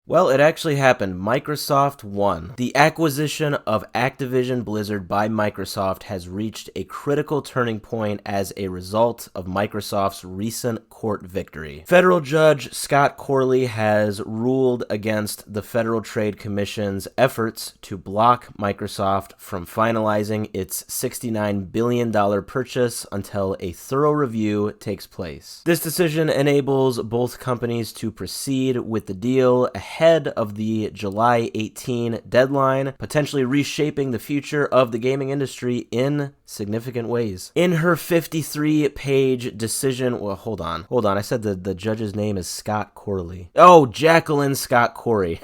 Well, it actually happened. Microsoft won. The acquisition of Activision Blizzard by Microsoft has reached a critical turning point as a result of Microsoft's recent court victory. Federal Judge Scott Corley has ruled against the Federal Trade Commission's efforts to block Microsoft from finalizing its $69 billion purchase until a thorough review takes place. This decision enables both companies to proceed with the deal ahead of the July 18 deadline, potentially reshaping the future of the gaming industry in significant ways. In her 53-page decision, well, hold on. I said the judge's name is Scott Corley. Oh, Jacqueline Scott Corey.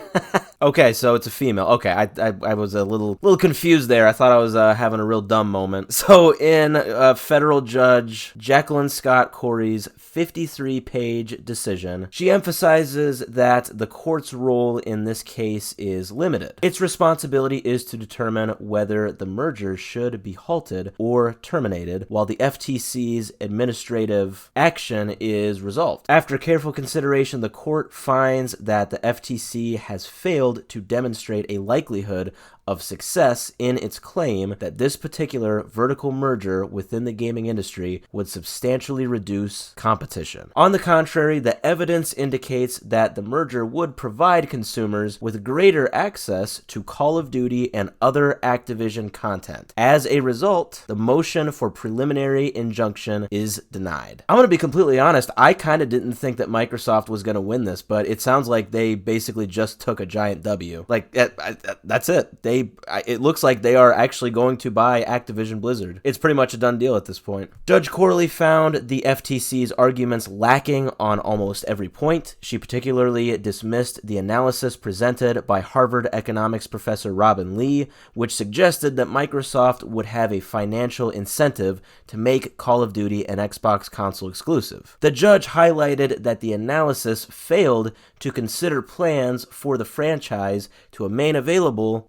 Okay, so it's a female. Okay, I was a little confused there. I thought I was having a real dumb moment. So in federal judge Jacqueline Scott Corey's 53-page decision, she emphasizes that the court's role in this case is limited. Its responsibility is to determine whether the merger should be halted or terminated, while the FTC's administrative action is resolved. After careful consideration, the court finds that the FTC has failed to demonstrate a likelihood of success in its claim that this particular vertical merger within the gaming industry would substantially reduce competition. On the contrary, the evidence indicates that the merger would provide consumers with greater access to Call of Duty and other Activision content. As a result, the motion for preliminary injunction is denied. I'm going to be completely honest, I kind of didn't think that Microsoft was going to win this, but it sounds like they basically just took a giant W. Like, that's it. It looks like they are actually going to buy Activision Blizzard. It's pretty much a done deal at this point. Judge Corley found the FTC's arguments lacking on almost every point. She particularly dismissed the analysis presented by Harvard economics professor Robin Lee, which suggested that Microsoft would have a financial incentive to make Call of Duty an Xbox console exclusive. The judge highlighted that the analysis failed to consider plans for the franchise to remain available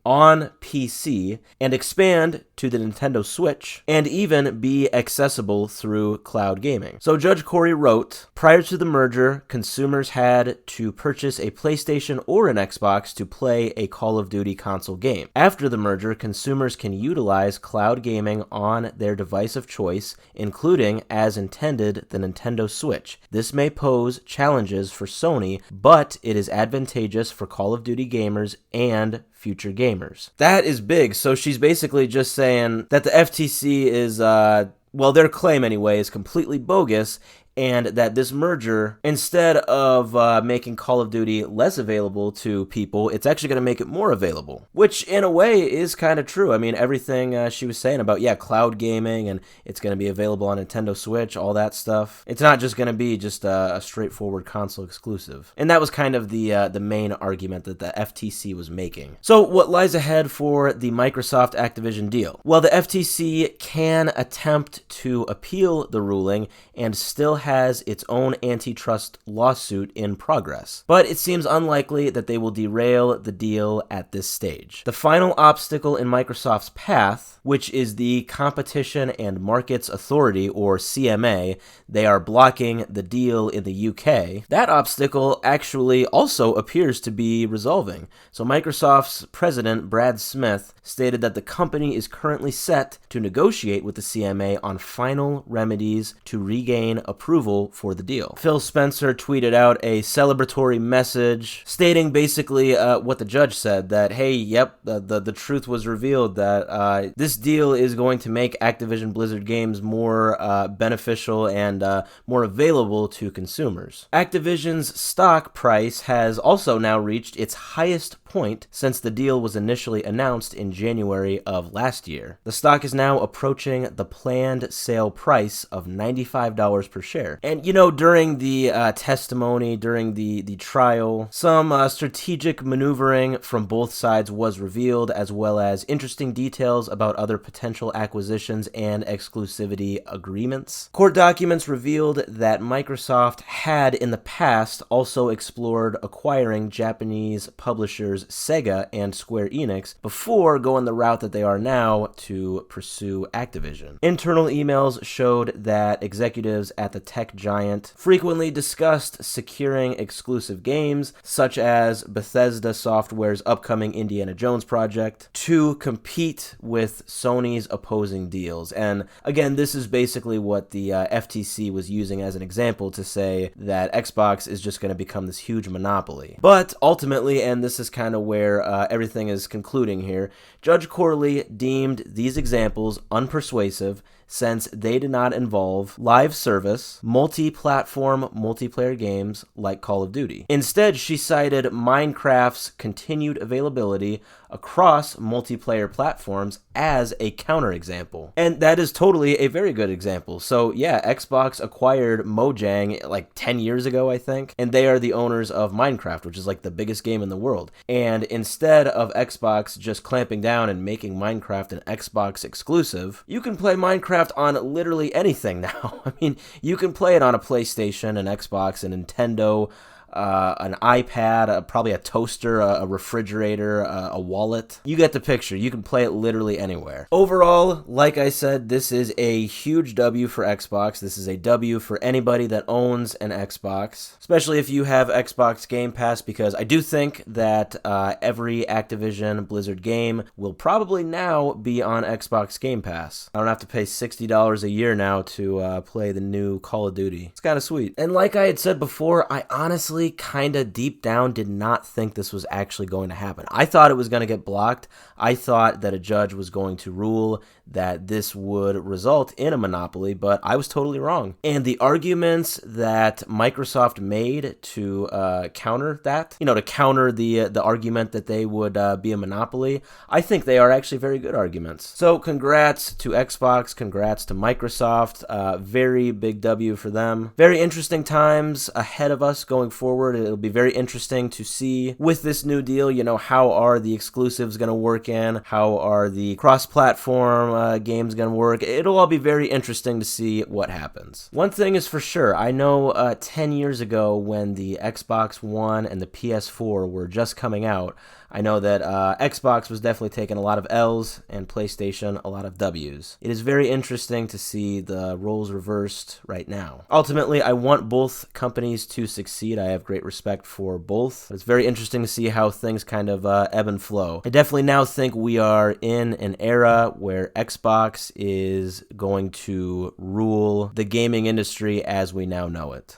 on PC and expand to the Nintendo Switch and even be accessible through cloud gaming. So Judge Corey wrote, prior to the merger, consumers had to purchase a PlayStation or an Xbox to play a Call of Duty console game. After the merger, consumers can utilize cloud gaming on their device of choice, including, as intended, the Nintendo Switch. This may pose challenges for Sony, but it is advantageous for Call of Duty gamers and future gamers. That is big. So she's basically just saying that the FTC is, their claim anyway, is completely bogus, and that this merger, instead of making Call of Duty less available to people, it's actually going to make it more available, which in a way is kind of true. I mean, everything she was saying about, cloud gaming, and it's going to be available on Nintendo Switch, all that stuff. It's not just going to be just a straightforward console exclusive. And that was kind of the main argument that the FTC was making. So what lies ahead for the Microsoft Activision deal? Well, the FTC can attempt to appeal the ruling and still has its own antitrust lawsuit in progress, but it seems unlikely that they will derail the deal at this stage. The final obstacle in Microsoft's path, which is the Competition and Markets Authority, or CMA, they are blocking the deal in the UK. That obstacle actually also appears to be resolving. So Microsoft's president, Brad Smith, stated that the company is currently set to negotiate with the CMA on final remedies to regain approval for the deal. Phil Spencer tweeted out a celebratory message stating basically what the judge said, that, hey, the truth was revealed, that this deal is going to make Activision Blizzard games more beneficial and more available to consumers. Activision's stock price has also now reached its highest point since the deal was initially announced in January of last year. The stock is now approaching the planned sale price of $95 per share. And, during the testimony, during the trial, some strategic maneuvering from both sides was revealed, as well as interesting details about other potential acquisitions and exclusivity agreements. Court documents revealed that Microsoft had in the past also explored acquiring Japanese publishers Sega and Square Enix before going the route that they are now to pursue Activision. Internal emails showed that executives at the tech giant frequently discussed securing exclusive games, such as Bethesda Software's upcoming Indiana Jones project, to compete with Sony's opposing deals. And again, this is basically what the FTC was using as an example to say that Xbox is just going to become this huge monopoly. But ultimately, and this is kind of where everything is concluding here, Judge Corley deemed these examples unpersuasive since they did not involve live service, multi-platform multiplayer games like Call of Duty. Instead, she cited Minecraft's continued availability across multiplayer platforms as a counterexample. And that is totally a very good example. So yeah, Xbox acquired Mojang like 10 years ago, I think, and they are the owners of Minecraft, which is like the biggest game in the world. And instead of Xbox just clamping down and making Minecraft an Xbox exclusive, you can play Minecraft on literally anything now. I mean, you can play it on a PlayStation, an Xbox, a Nintendo, an iPad, probably a toaster, a refrigerator, a wallet. You get the picture. You can play it literally anywhere. Overall, like I said, this is a huge W for Xbox. This is a W for anybody that owns an Xbox, especially if you have Xbox Game Pass, because I do think that every Activision Blizzard game will probably now be on Xbox Game Pass. I don't have to pay $60 a year now to play the new Call of Duty. It's kind of sweet. And like I had said before, I honestly kind of deep down did not think this was actually going to happen. I thought it was going to get blocked. I thought that a judge was going to rule that this would result in a monopoly, but I was totally wrong. And the arguments that Microsoft made to counter that, to counter the argument that they would be a monopoly, I think they are actually very good arguments. So congrats to Xbox, congrats to Microsoft, very big W for them. Very interesting times ahead of us going forward. It'll be very interesting to see with this new deal, how are the exclusives going to work in? How are the cross-platform games going to work? It'll all be very interesting to see what happens. One thing is for sure, I know 10 years ago when the Xbox One and the PS4 were just coming out, I know that Xbox was definitely taking a lot of L's and PlayStation a lot of W's. It is very interesting to see the roles reversed right now. Ultimately, I want both companies to succeed. I have great respect for both. It's very interesting to see how things kind of ebb and flow. I definitely now think we are in an era where Xbox is going to rule the gaming industry as we now know it.